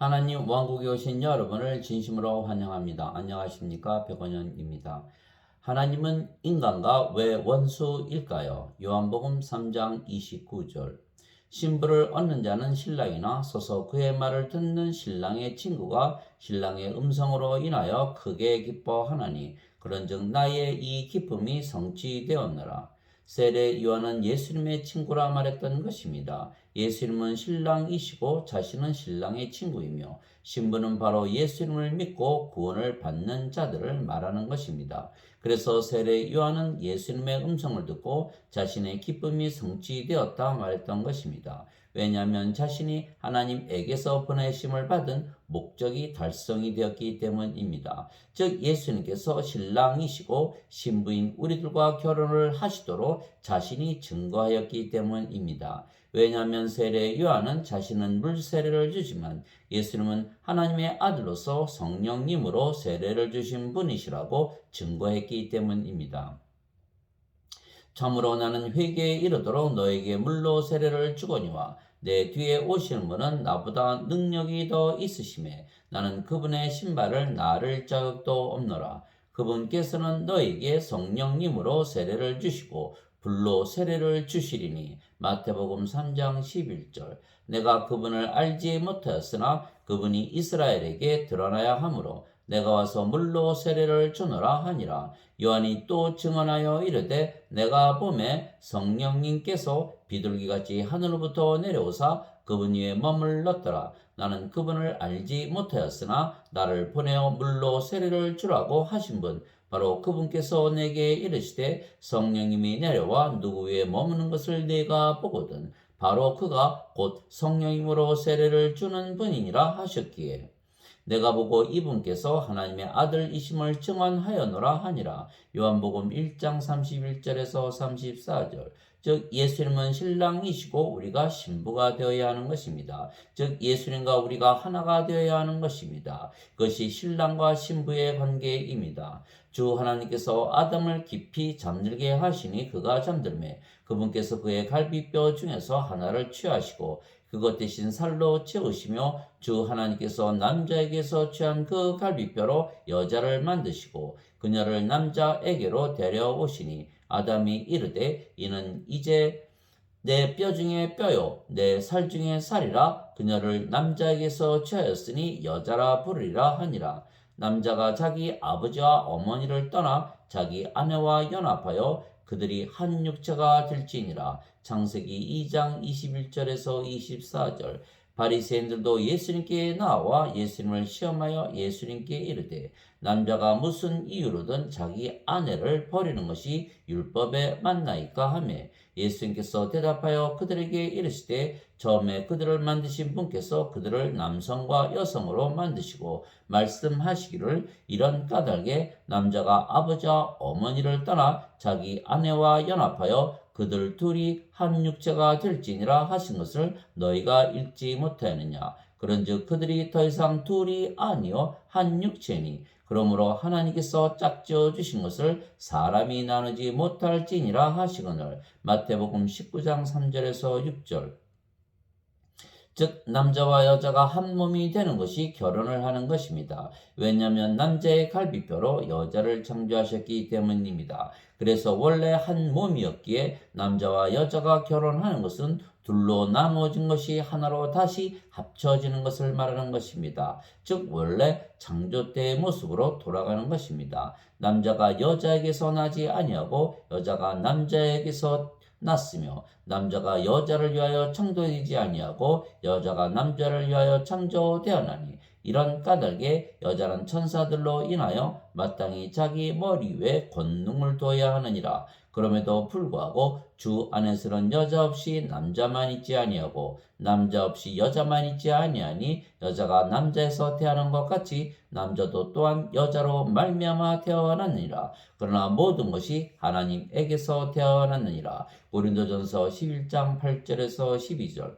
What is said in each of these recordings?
하나님 왕국에 오신 여러분을 진심으로 환영합니다. 안녕하십니까? 백원현입니다. 하나님은 인간과 왜 원수일까요? 요한복음 3장 29절. 신부를 얻는 자는 신랑이나 서서 그의 말을 듣는 신랑의 친구가 신랑의 음성으로 인하여 크게 기뻐하나니 그런즉 나의 이 기쁨이 성취되었노라. 세례 요한은 예수님의 친구라 말했던 것입니다. 예수님은 신랑이시고 자신은 신랑의 친구이며 신부는 바로 예수님을 믿고 구원을 받는 자들을 말하는 것입니다. 그래서 세례 요한은 예수님의 음성을 듣고 자신의 기쁨이 성취되었다 말했던 것입니다. 왜냐하면 자신이 하나님에게서 보내심을 받은 목적이 달성이 되었기 때문입니다. 즉 예수님께서 신랑이시고 신부인 우리들과 결혼을 하시도록 자신이 증거하였기 때문입니다. 왜냐하면 세례 요한은 자신은 물 세례를 주지만 예수님은 하나님의 아들로서 성령님으로 세례를 주신 분이시라고 증거했기 때문입니다. 참으로 나는 회개에 이르도록 너에게 물로 세례를 주거니와 내 뒤에 오시는 분은 나보다 능력이 더 있으심에 나는 그분의 신발을 나를 자격도 없노라. 그분께서는 너에게 성령님으로 세례를 주시고 불로 세례를 주시리니 마태복음 3장 11절. 내가 그분을 알지 못하였으나 그분이 이스라엘에게 드러나야 하므로 내가 와서 물로 세례를 주노라 하니라. 요한이 또 증언하여 이르되 내가 보매 성령님께서 비둘기같이 하늘로부터 내려오사 그분 위에 머물렀더라. 나는 그분을 알지 못하였으나 나를 보내어 물로 세례를 주라고 하신 분 바로 그분께서 내게 이르시되 성령님이 내려와 누구 위에 머무는 것을 내가 보거든 바로 그가 곧 성령님으로 세례를 주는 분이니라 하셨기에 내가 보고 이분께서 하나님의 아들이심을 증언하였노라 하니라. 요한복음 1장 31절에서 34절. 즉 예수님은 신랑이시고 우리가 신부가 되어야 하는 것입니다. 즉 예수님과 우리가 하나가 되어야 하는 것입니다. 그것이 신랑과 신부의 관계입니다. 주 하나님께서 아담을 깊이 잠들게 하시니 그가 잠들매 그분께서 그의 갈비뼈 중에서 하나를 취하시고 그것 대신 살로 채우시며 주 하나님께서 남자에게서 취한 그 갈비뼈로 여자를 만드시고 그녀를 남자에게로 데려오시니 아담이 이르되 이는 이제 내 뼈 중에 뼈요 내 살 중에 살이라 그녀를 남자에게서 취하였으니 여자라 부르리라 하니라. 남자가 자기 아버지와 어머니를 떠나 자기 아내와 연합하여 그들이 한 육체가 될지니라. 창세기 2장 21절에서 24절. 바리새인들도 예수님께 나와 예수님을 시험하여 예수님께 이르되 남자가 무슨 이유로든 자기 아내를 버리는 것이 율법에 맞나이까 하며 예수님께서 대답하여 그들에게 이르시되 처음에 그들을 만드신 분께서 그들을 남성과 여성으로 만드시고 말씀하시기를 이런 까닭에 남자가 아버지와 어머니를 떠나 자기 아내와 연합하여 그들 둘이 한 육체가 될지니라 하신 것을 너희가 읽지 못하느냐. 그런즉 그들이 더 이상 둘이 아니요 한 육체니 그러므로 하나님께서 짝지어 주신 것을 사람이 나누지 못할지니라 하시거늘. 마태복음 19장 3절에서 6절. 즉 남자와 여자가 한 몸이 되는 것이 결혼을 하는 것입니다. 왜냐하면 남자의 갈비뼈로 여자를 창조하셨기 때문입니다. 그래서 원래 한 몸이었기에 남자와 여자가 결혼하는 것은 둘로 나누어진 것이 하나로 다시 합쳐지는 것을 말하는 것입니다. 즉 원래 창조 때의 모습으로 돌아가는 것입니다. 남자가 여자에게서 나지 아니하고 여자가 남자에게서 났으며 남자가 여자를 위하여 창조되지 아니하고 여자가 남자를 위하여 창조되었나니 이런 까닭에 여자는 천사들로 인하여 마땅히 자기 머리 위에 권능을 둬야 하느니라. 그럼에도 불구하고 주 안에서는 여자 없이 남자만 있지 아니하고 남자 없이 여자만 있지 아니하니 여자가 남자에서 태어난 것 같이 남자도 또한 여자로 말미암아 태어났느니라. 그러나 모든 것이 하나님에게서 태어났느니라. 고린도전서 11장 8절에서 12절.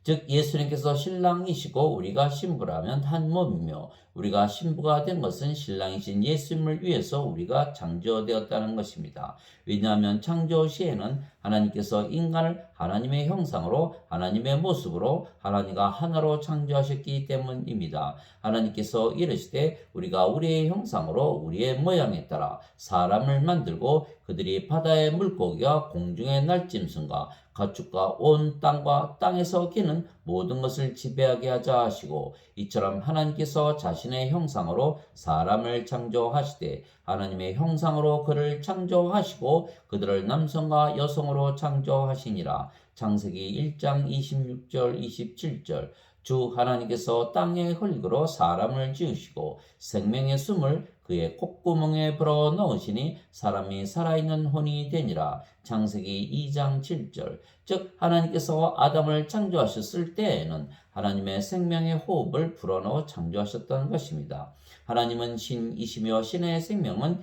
즉 예수님께서 신랑이시고 우리가 신부라면 한 몸이며 우리가 신부가 된 것은 신랑이신 예수님을 위해서 우리가 창조되었다는 것입니다. 왜냐하면 창조 시에는 하나님께서 인간을 하나님의 형상으로 하나님의 모습으로 하나님과 하나로 창조하셨기 때문입니다. 하나님께서 이르시되 우리가 우리의 형상으로 우리의 모양에 따라 사람을 만들고 그들이 바다의 물고기와 공중의 날짐승과 가축과 온 땅과 땅에서 기는 모든 것을 지배하게 하자 하시고 이처럼 하나님께서 자신의 형상으로 사람을 창조하시되 하나님의 형상으로 그를 창조하시고 그들을 남성과 여성으로 창조하시니라. 창세기 1장 26절 27절. 주 하나님께서 땅의 흙으로 사람을 지으시고 생명의 숨을 그의 콧구멍에 불어 넣으시니 사람이 살아있는 혼이 되니라. 창세기 2장 7절. 즉 하나님께서 아담을 창조하셨을 때에는 하나님의 생명의 호흡을 불어넣어 창조하셨던 것입니다. 하나님은 신이시며 신의 생명은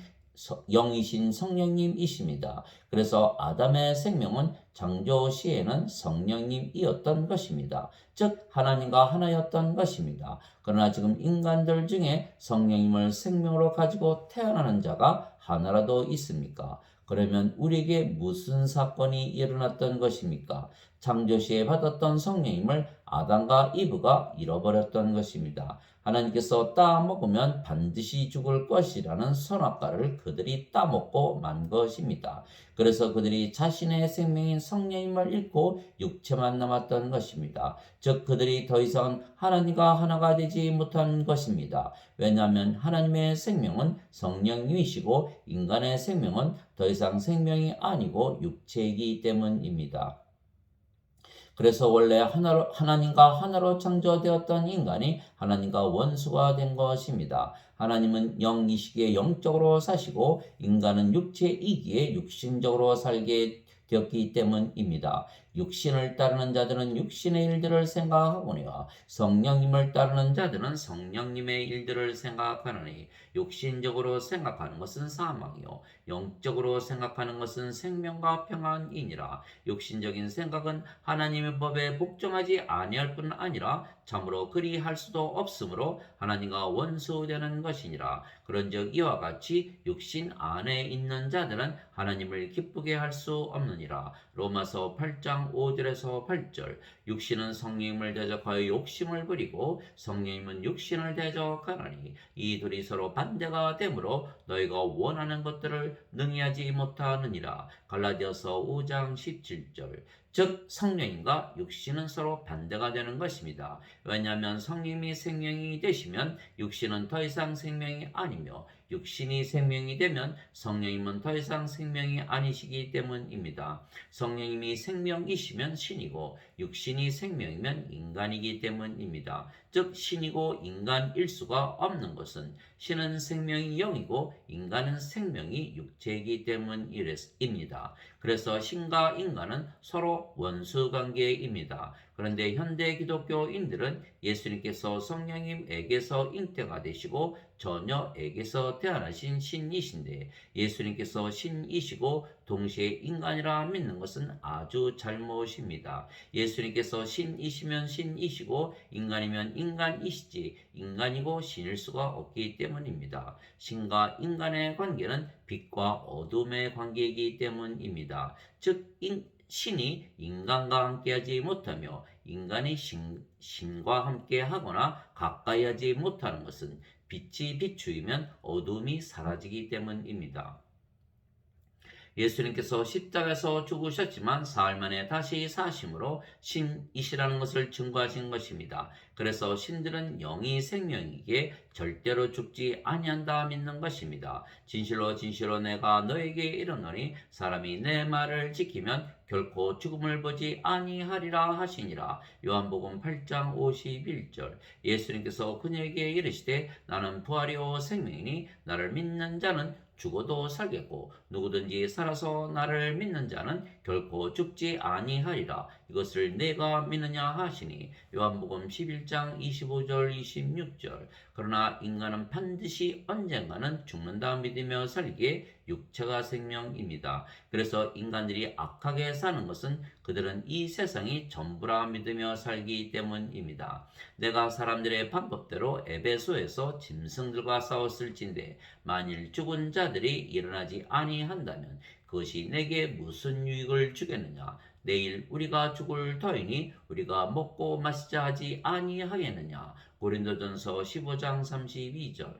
영이신 성령님이십니다. 그래서 아담의 생명은 창조 시에는 성령님이었던 것입니다. 즉 하나님과 하나였던 것입니다. 그러나 지금 인간들 중에 성령님을 생명으로 가지고 태어나는 자가 하나라도 있습니까? 그러면 우리에게 무슨 사건이 일어났던 것입니까? 창조시에 받았던 성령님을 아담과 이브가 잃어버렸던 것입니다. 하나님께서 따먹으면 반드시 죽을 것이라는 선악과를 그들이 따먹고 만 것입니다. 그래서 그들이 자신의 생명인 성령님을 잃고 육체만 남았던 것입니다. 즉 그들이 더 이상 하나님과 하나가 되지 못한 것입니다. 왜냐하면 하나님의 생명은 성령님이시고 인간의 생명은 더 이상 생명이 아니고 육체이기 때문입니다. 그래서 원래 하나님과 하나로 창조되었던 인간이 하나님과 원수가 된 것입니다. 하나님은 영이시기에 영적으로 사시고 인간은 육체이기에 육신적으로 살게 되었기 때문입니다. 육신을 따르는 자들은 육신의 일들을 생각하거니와 성령님을 따르는 자들은 성령님의 일들을 생각하느니 육신적으로 생각하는 것은 사망이요 영적으로 생각하는 것은 생명과 평안이니라. 육신적인 생각은 하나님의 법에 복종하지 아니할 뿐 아니라 참으로 그리할 수도 없으므로 하나님과 원수되는 것이니라. 그런즉 이와 같이 육신 안에 있는 자들은 하나님을 기쁘게 할 수 없느니라. 로마서 8장 5절에서 8절. 육신은 성령님을 대적하여 욕심을 부리고 성령님은 육신을 대적하나니 이 둘이 서로 반대가 되므로 너희가 원하는 것들을 능히 하지 못하느니라. 갈라디아서 5장 17절. 즉 성령님과 육신은 서로 반대가 되는 것입니다. 왜냐하면 성령님이 생명이 되시면 육신은 더 이상 생명이 아니며 육신이 생명이 되면 성령님은 더 이상 생명이 아니시기 때문입니다. 성령님이 생명이시면 신이고 육신이 생명이면 인간이기 때문입니다. 즉 신이고 인간일 수가 없는 것은 신은 생명이 영이고 인간은 생명이 육체이기 때문입니다. 그래서 신과 인간은 서로 원수 관계입니다. 그런데 현대 기독교인들은 예수님께서 성령님에게서 잉태가 되시고 처녀에게서 태어나신 신이신데 예수님께서 신이시고 동시에 인간이라 믿는 것은 아주 잘못입니다. 예수님께서 신이시면 신이시고 인간이면 인간이시지 인간이고 신일 수가 없기 때문입니다. 신과 인간의 관계는 빛과 어둠의 관계이기 때문입니다. 즉 신이 인간과 함께하지 못하며 인간이 신과 함께하거나 가까이 하지 못하는 것은 빛이 비추이면 어둠이 사라지기 때문입니다. 예수님께서 십자가에서 죽으셨지만 사흘 만에 다시 사심으로 신이시라는 것을 증거하신 것입니다. 그래서 신들은 영이 생명이기에 절대로 죽지 아니한다 믿는 것입니다. 진실로 진실로 내가 너에게 이르노니 사람이 내 말을 지키면 결코 죽음을 보지 아니하리라 하시니라. 요한복음 8장 51절. 예수님께서 그녀에게 이르시되 나는 부활이요 생명이니 나를 믿는 자는 죽어도 살겠고 누구든지 살아서 나를 믿는 자는 결코 죽지 아니하리라. 이것을 내가 믿느냐 하시니 요한복음 11장 25절 26절. 그러나 인간은 반드시 언젠가는 죽는다 믿으며 살기에 육체가 생명입니다. 그래서 인간들이 악하게 사는 것은 그들은 이 세상이 전부라 믿으며 살기 때문입니다. 내가 사람들의 방법대로 에베소에서 짐승들과 싸웠을진데 만일 죽은 자들이 일어나지 아니한다면 그것이 내게 무슨 유익을 주겠느냐? 내일 우리가 죽을 터이니 우리가 먹고 마시자 하지 아니하겠느냐? 고린도전서 15장 32절.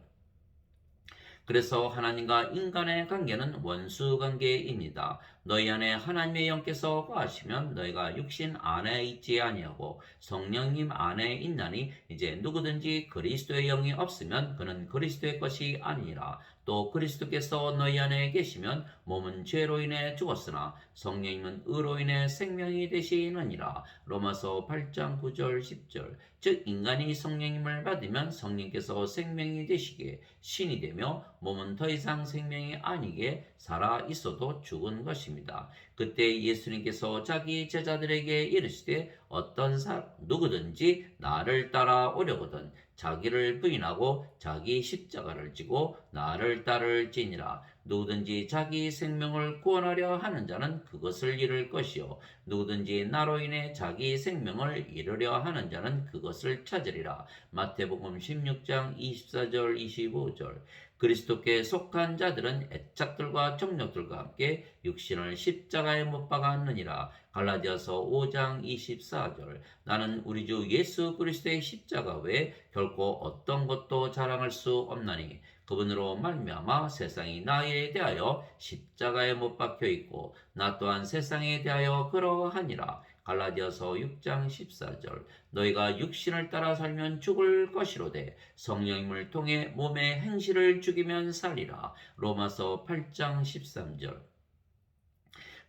그래서 하나님과 인간의 관계는 원수 관계입니다. 너희 안에 하나님의 영께서 거하시면 너희가 육신 안에 있지 아니하고 성령님 안에 있나니 이제 누구든지 그리스도의 영이 없으면 그는 그리스도의 것이 아니라 또 그리스도께서 너희 안에 계시면 몸은 죄로 인해 죽었으나 성령님은 의로 인해 생명이 되시느니라. 로마서 8장 9절 10절. 즉 인간이 성령님을 받으면 성령께서 생명이 되시기에 신이 되며 몸은 더 이상 생명이 아니게 살아 있어도 죽은 것입니다. 그때 예수님께서 자기 제자들에게 이르시되 어떤 누구든지 나를 따라오려거든 자기를 부인하고 자기 십자가를 지고 나를 따를지니라. 누구든지 자기 생명을 구원하려 하는 자는 그것을 잃을 것이요 누구든지 나로 인해 자기 생명을 잃으려 하는 자는 그것을 찾으리라. 마태복음 16장 24절 25절. 그리스도께 속한 자들은 애착들과 정욕들과 함께 육신을 십자가에 못 박았느니라. 갈라디아서 5장 24절. 나는 우리 주 예수 그리스도의 십자가 외에 결코 어떤 것도 자랑할 수 없나니 그분으로 말미암아 세상이 나에 대하여 십자가에 못 박혀 있고 나 또한 세상에 대하여 그러하니라. 갈라디아서 6장 14절. 너희가 육신을 따라 살면 죽을 것이로되 성령님을 통해 몸의 행실을 죽이면 살리라. 로마서 8장 13절.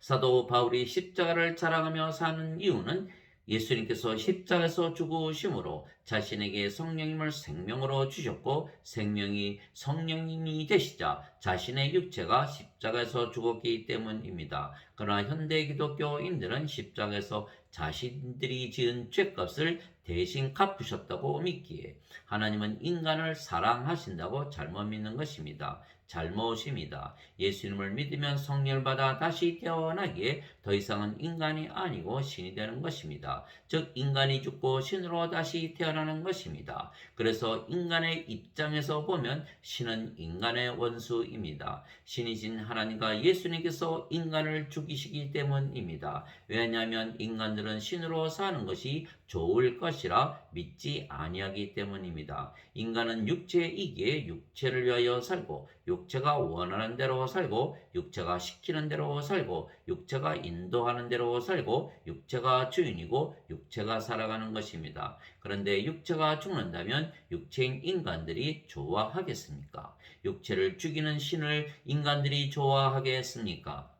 사도 바울이 십자가를 자랑하며 사는 이유는 예수님께서 십자가에서 죽으심으로 자신에게 성령님을 생명으로 주셨고 생명이 성령님이 되시자 자신의 육체가 십자가에서 죽었기 때문입니다. 그러나 현대 기독교인들은 십자가에서 자신들이 지은 죄값을 대신 갚으셨다고 믿기에 하나님은 인간을 사랑하신다고 잘못 믿는 것입니다. 잘못입니다. 예수님을 믿으면 성령을 받아 다시 태어나기에 더 이상은 인간이 아니고 신이 되는 것입니다. 즉 인간이 죽고 신으로 다시 태어나는 것입니다. 그래서 인간의 입장에서 보면 신은 인간의 원수입니다. 신이신 하나님과 예수님께서 인간을 죽이시기 때문입니다. 왜냐하면 인간들은 신으로 사는 것이 좋을 것이라 믿지 아니하기 때문입니다. 인간은 육체이기에 육체를 위하여 살고 육체가 원하는 대로 살고 육체가 시키는 대로 살고 육체가 인도하는 대로 살고 육체가 주인이고 육체가 살아가는 것입니다. 그런데 육체가 죽는다면 육체인 인간들이 좋아하겠습니까? 육체를 죽이는 신을 인간들이 좋아하겠습니까?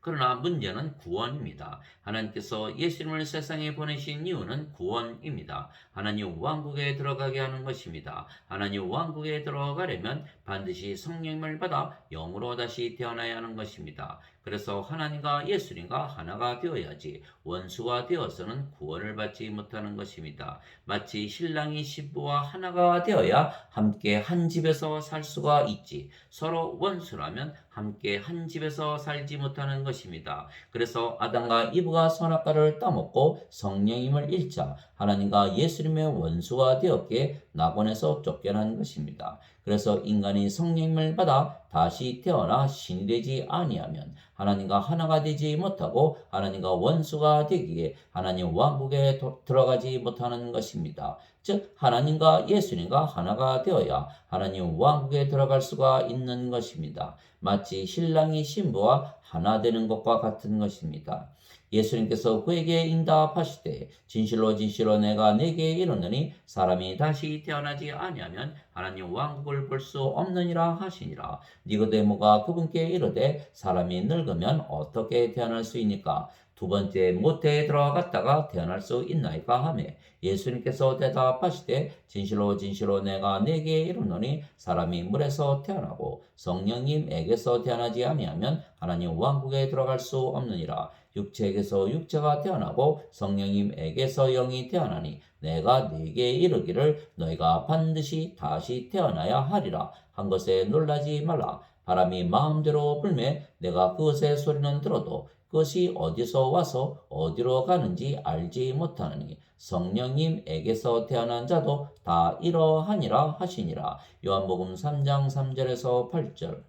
그러나 문제는 구원입니다. 하나님께서 예수님을 세상에 보내신 이유는 구원입니다. 하나님 왕국에 들어가게 하는 것입니다. 하나님 왕국에 들어가려면 반드시 성령을 받아 영으로 다시 태어나야 하는 것입니다. 그래서 하나님과 예수님과 하나가 되어야지 원수가 되어서는 구원을 받지 못하는 것입니다. 마치 신랑이 신부와 하나가 되어야 함께 한 집에서 살 수가 있지 서로 원수라면 함께 한 집에서 살지 못하는 것입니다. 그래서 아담과 이브가 선악과를 따먹고 성령님을 잃자 하나님과 예수님의 원수가 되었기에 낙원에서 쫓겨난 것입니다. 그래서 인간이 성령님을 받아 다시 태어나 신이 되지 아니하면 하나님과 하나가 되지 못하고 하나님과 원수가 되기에 하나님 왕국에 들어가지 못하는 것입니다. 즉 하나님과 예수님과 하나가 되어야 하나님 왕국에 들어갈 수가 있는 것입니다. 마치 신랑이 신부와 하나 되는 것과 같은 것입니다. 예수님께서 그에게 응답하시되 진실로 진실로 내가 네게 이르노니 사람이 다시 태어나지 아니하면 하나님 왕국을 볼 수 없느니라 하시니라. 니고데모가 그분께 이르되 사람이 늙으면 어떻게 태어날 수 있니까? 두 번째 모태에 들어갔다가 태어날 수 있나이까 하며 예수님께서 대답하시되 진실로 진실로 내가 네게 이르노니 사람이 물에서 태어나고 성령님에게서 태어나지 아니하면 하나님 왕국에 들어갈 수 없느니라. 육체에게서 육체가 태어나고 성령님에게서 영이 태어나니 내가 네게 이르기를 너희가 반드시 다시 태어나야 하리라 한 것에 놀라지 말라. 바람이 마음대로 불매 내가 그것의 소리는 들어도 그것이 어디서 와서 어디로 가는지 알지 못하느니 성령님에게서 태어난 자도 다 이러하니라 하시니라. 요한복음 3장 3절에서 8절.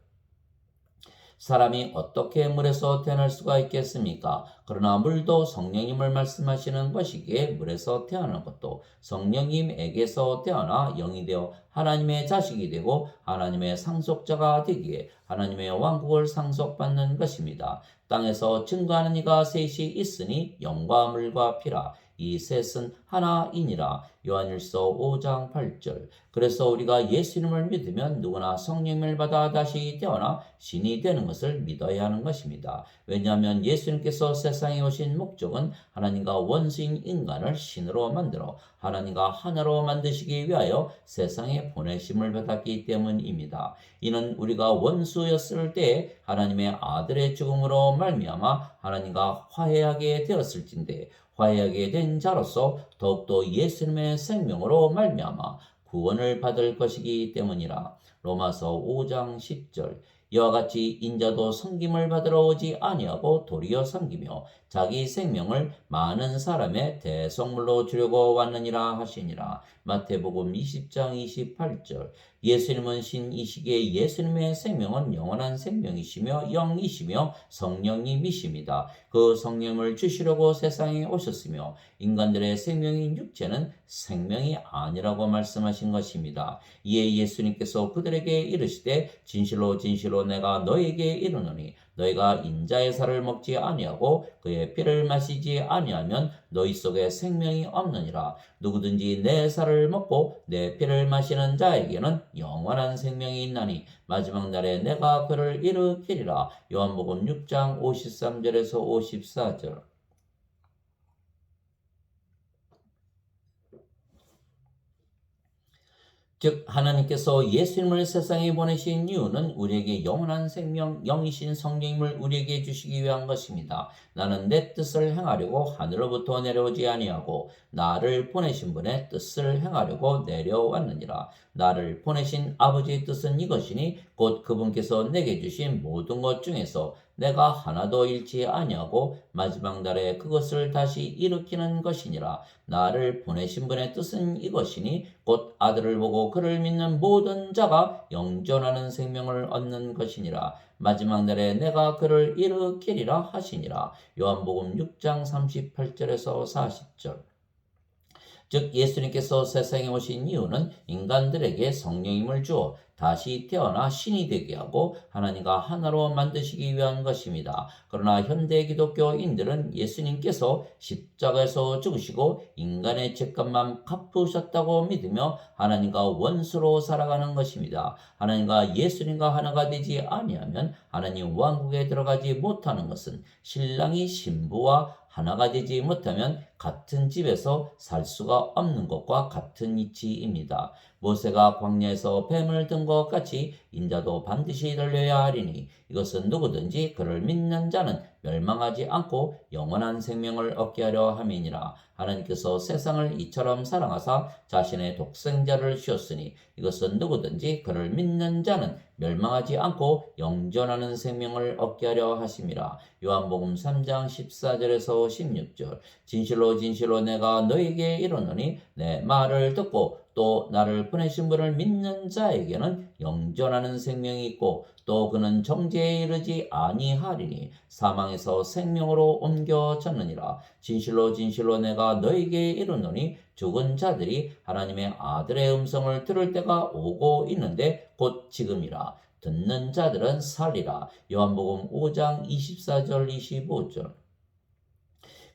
사람이 어떻게 물에서 태어날 수가 있겠습니까? 그러나 물도 성령님을 말씀하시는 것이기에 물에서 태어난 것도 성령님에게서 태어나 영이 되어 하나님의 자식이 되고 하나님의 상속자가 되기에 하나님의 왕국을 상속받는 것입니다. 땅에서 증거하는 이가 셋이 있으니 영과 물과 피라. 이 셋은 하나이니라. 요한일서 5장 8절. 그래서 우리가 예수님을 믿으면 누구나 성령을 받아 다시 태어나 신이 되는 것을 믿어야 하는 것입니다. 왜냐하면 예수님께서 세상에 오신 목적은 하나님과 원수인 인간을 신으로 만들어 하나님과 하나로 만드시기 위하여 세상에 보내심을 받았기 때문입니다. 이는 우리가 원수였을 때에 하나님의 아들의 죽음으로 말미암아 하나님과 화해하게 되었을진데 화해하게 된 자로서 더욱더 예수님의 생명으로 말미암아 구원을 받을 것이기 때문이라. 로마서 5장 10절. 이와 같이 인자도 섬김을 받으러 오지 아니하고 도리어 섬기며 자기 생명을 많은 사람의 대속물로 주려고 왔느니라 하시니라. 마태복음 20장 28절. 예수님은 신이시기에 예수님의 생명은 영원한 생명이시며 영이시며 성령님이십니다. 그 성령을 주시려고 세상에 오셨으며 인간들의 생명인 육체는 생명이 아니라고 말씀하신 것입니다. 이에 예수님께서 그들에게 이르시되 진실로 진실로 내가 너에게 이르노니 너희가 인자의 살을 먹지 아니하고 그의 피를 마시지 아니하면 너희 속에 생명이 없느니라. 누구든지 내 살을 먹고 내 피를 마시는 자에게는 영원한 생명이 있나니 마지막 날에 내가 그를 일으키리라. 요한복음 6장 53절에서 54절. 즉 하나님께서 예수님을 세상에 보내신 이유는 우리에게 영원한 생명 영이신 성령님을 우리에게 주시기 위한 것입니다. 나는 내 뜻을 행하려고 하늘로부터 내려오지 아니하고 나를 보내신 분의 뜻을 행하려고 내려왔느니라. 나를 보내신 아버지의 뜻은 이것이니 곧 그분께서 내게 주신 모든 것 중에서 내가 하나도 잃지 아니하고 마지막 날에 그것을 다시 일으키는 것이니라. 나를 보내신 분의 뜻은 이것이니 곧 아들을 보고 그를 믿는 모든 자가 영존하는 생명을 얻는 것이니라. 마지막 날에 내가 그를 일으키리라 하시니라. 요한복음 6장 38절에서 40절. 즉 예수님께서 세상에 오신 이유는 인간들에게 성령님을 주어 다시 태어나 신이 되게 하고 하나님과 하나로 만드시기 위한 것입니다. 그러나 현대 기독교인들은 예수님께서 십자가에서 죽으시고 인간의 죄값만 갚으셨다고 믿으며 하나님과 원수로 살아가는 것입니다. 하나님과 예수님과 하나가 되지 아니하면 하나님 왕국에 들어가지 못하는 것은 신랑이 신부와 하나가 되지 못하면 같은 집에서 살 수가 없는 것과 같은 이치입니다. 모세가 광야에서 뱀을 든 것 같이 인자도 반드시 들려야 하리니 이것은 누구든지 그를 믿는 자는 멸망하지 않고 영원한 생명을 얻게 하려 함이니라. 하나님께서 세상을 이처럼 사랑하사 자신의 독생자를 주셨으니 이것은 누구든지 그를 믿는 자는 멸망하지 않고 영존하는 생명을 얻게 하려 하심이라. 요한복음 3장 14절에서 16절. 진실로 진실로 내가 너에게 이르노니 내 말을 듣고 또 나를 보내신 분을 믿는 자에게는 영존하는 생명이 있고 또 그는 정죄에 이르지 아니하리니 사망에서 생명으로 옮겨졌느니라. 진실로 진실로 내가 너에게 이르노니 죽은 자들이 하나님의 아들의 음성을 들을 때가 오고 있는데 곧 지금이라. 듣는 자들은 살리라. 요한복음 5장 24절 25절.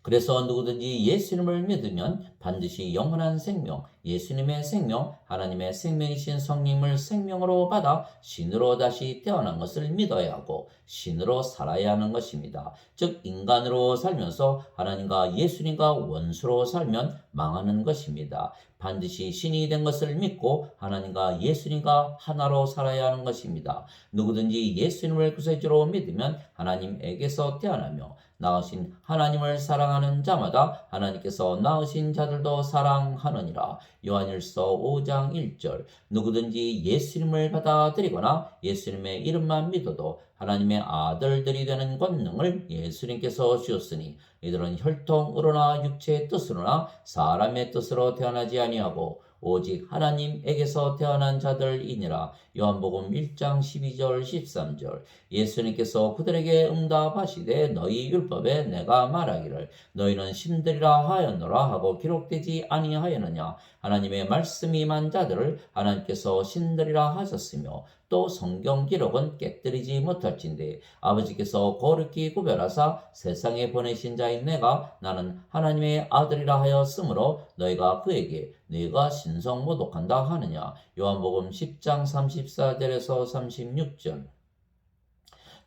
그래서 누구든지 예수님을 믿으면 반드시 영원한 생명, 예수님의 생명, 하나님의 생명이신 성령님을 생명으로 받아 신으로 다시 태어난 것을 믿어야 하고 신으로 살아야 하는 것입니다. 즉 인간으로 살면서 하나님과 예수님과 원수로 살면 망하는 것입니다. 반드시 신이 된 것을 믿고 하나님과 예수님과 하나로 살아야 하는 것입니다. 누구든지 예수님을 구세주로 믿으면 하나님에게서 태어나며 낳으신 하나님을 사랑하는 자마다 하나님께서 낳으신 자들도 사랑하느니라. 요한일서 5장 1절. 누구든지 예수님을 받아들이거나 예수님의 이름만 믿어도 하나님의 아들들이 되는 권능을 예수님께서 주었으니 이들은 혈통으로나 육체의 뜻으로나 사람의 뜻으로 태어나지 아니하고 오직 하나님에게서 태어난 자들이니라. 요한복음 1장 12절 13절. 예수님께서 그들에게 응답하시되 너희 율법에 내가 말하기를 너희는 신들이라 하였노라 하고 기록되지 아니하였느냐. 하나님의 말씀이 임한 자들을 하나님께서 신들이라 하셨으며 또 성경 기록은 깨뜨리지 못할진대 아버지께서 거룩히 구별하사 세상에 보내신 자인 내가 나는 하나님의 아들이라 하였으므로 너희가 그에게 네가 신성 모독한다 하느냐. 요한복음 10장 34절에서 36절.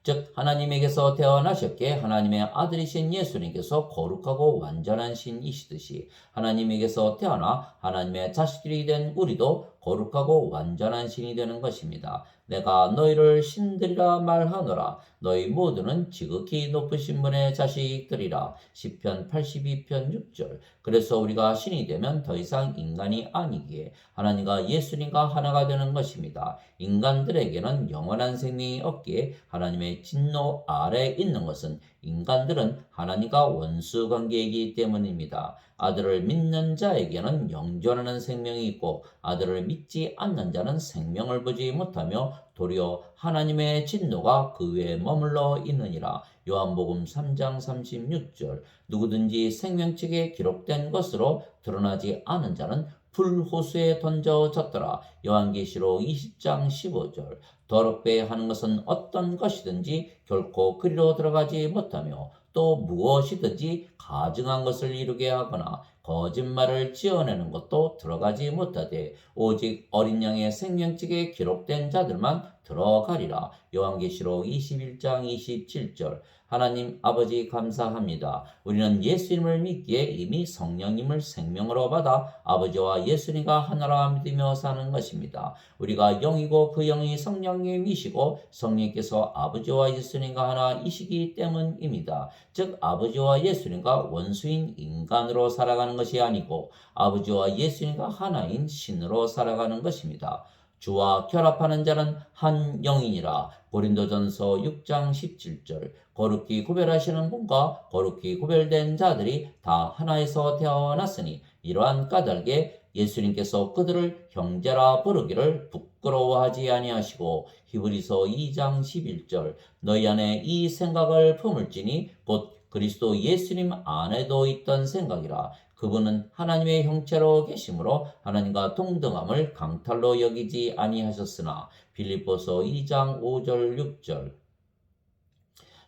즉 하나님에게서 태어나셨기에 하나님의 아들이신 예수님께서 거룩하고 완전한 신이시듯이 하나님에게서 태어나 하나님의 자식들이 된 우리도 거룩하고 완전한 신이 되는 것입니다. 내가 너희를 신들이라 말하노라. 너희 모두는 지극히 높으신 분의 자식들이라. 시편 82편 6절. 그래서 우리가 신이 되면 더 이상 인간이 아니기에 하나님과 예수님과 하나가 되는 것입니다. 인간들에게는 영원한 생명이 없기에 하나님의 진노 아래에 있는 것은 인간들은 하나님과 원수 관계이기 때문입니다. 아들을 믿는 자에게는 영존하는 생명이 있고 아들을 믿지 않는 자는 생명을 보지 못하며 도리어 하나님의 진노가 그 위에 머물러 있느니라. 요한복음 3장 36절. 누구든지 생명책에 기록된 것으로 드러나지 않은 자는 불호수에 던져졌더라. 요한계시록 20장 15절. 더럽게 하는 것은 어떤 것이든지 결코 그리로 들어가지 못하며 또 무엇이든지 가증한 것을 이루게 하거나 거짓말을 지어내는 것도 들어가지 못하되 오직 어린 양의 생명책에 기록된 자들만 들어가리라. 요한계시록 21장 27절. 하나님 아버지 감사합니다. 우리는 예수님을 믿기에 이미 성령님을 생명으로 받아 아버지와 예수님과 하나라 믿으며 사는 것입니다. 우리가 영이고 그 영이 성령님이시고 성령께서 아버지와 예수님과 하나이시기 때문입니다. 즉 아버지와 예수님과 원수인 인간으로 살아가는 것이 아니고 아버지와 예수님과 하나인 신으로 살아가는 것입니다. 주와 결합하는 자는 한 영이니라. 고린도전서 6장 17절. 거룩히 구별하시는 분과 거룩히 구별된 자들이 다 하나에서 태어났으니 이러한 까닭에 예수님께서 그들을 형제라 부르기를 부끄러워하지 아니하시고 히브리서 2장 11절. 너희 안에 이 생각을 품을지니 곧 그리스도 예수님 안에도 있던 생각이라. 그분은 하나님의 형체로 계심으로 하나님과 동등함을 강탈로 여기지 아니하셨으나 빌립보서 2장 5절 6절.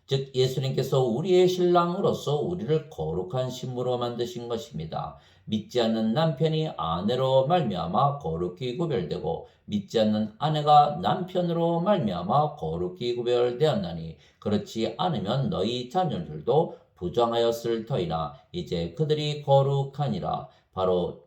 즉 예수님께서 우리의 신랑으로서 우리를 거룩한 신부로 만드신 것입니다. 믿지 않는 남편이 아내로 말미암아 거룩히 구별되고 믿지 않는 아내가 남편으로 말미암아 거룩히 구별되었나니 그렇지 않으면 너희 자녀들도 부정하였을 터이나 이제 그들이 거룩하니라. 바로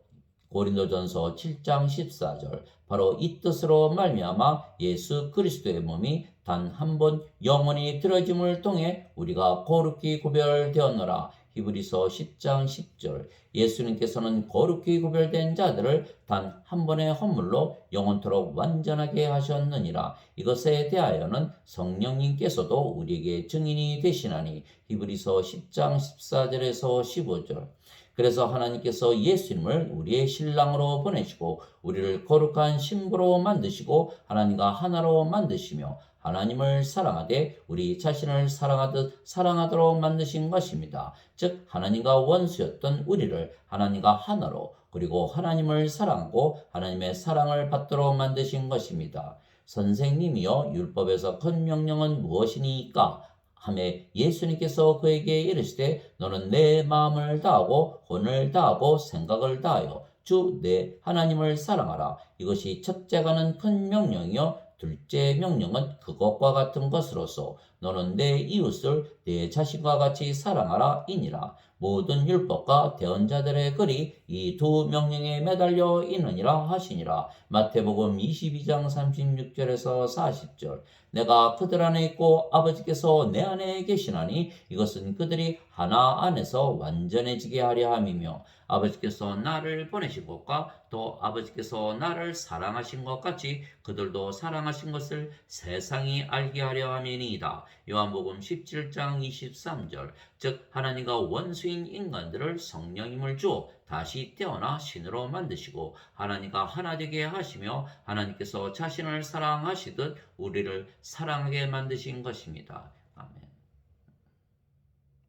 고린도전서 7장 14절. 바로 이 뜻으로 말미암아 예수 그리스도의 몸이 단 한 번 영원히 들어짐을 통해 우리가 거룩히 구별되었노라. 히브리서 10장 10절. 예수님께서는 거룩히 구별된 자들을 단 한 번의 헌물로 영원토록 완전하게 하셨느니라. 이것에 대하여는 성령님께서도 우리에게 증인이 되시나니 히브리서 10장 14절에서 15절. 그래서 하나님께서 예수님을 우리의 신랑으로 보내시고 우리를 거룩한 신부로 만드시고 하나님과 하나로 만드시며 하나님을 사랑하되 우리 자신을 사랑하도록 만드신 것입니다. 즉 하나님과 원수였던 우리를 하나님과 하나로 그리고 하나님을 사랑하고 하나님의 사랑을 받도록 만드신 것입니다. 선생님이여 율법에서 큰 명령은 무엇이니까? 하매 예수님께서 그에게 이르시되 너는 내 마음을 다하고魂을 다하고 생각을 다하여 주 내 하나님을 사랑하라. 이것이 첫째가는 큰 명령이요 둘째 명령은 그것과 같은 것으로서 너는 내 이웃을 내 자신과 같이 사랑하라 이니라. 모든 율법과 대언자들의 글이 이 두 명령에 매달려 있느니라 하시니라. 마태복음 22장 36절에서 40절. 내가 그들 안에 있고 아버지께서 내 안에 계시나니 이것은 그들이 하나 안에서 완전해지게 하려 함이며, 아버지께서 나를 보내신 것과 또 아버지께서 나를 사랑하신 것 같이 그들도 사랑하신 것을 세상이 알게 하려 함이니이다. 요한복음 17장 23절. 즉 하나님과 원수인 인간들을 성령님을 주어 다시 태어나 신으로 만드시고 하나님과 하나 되게 하시며 하나님께서 자신을 사랑하시듯 우리를 사랑하게 만드신 것입니다. 아멘.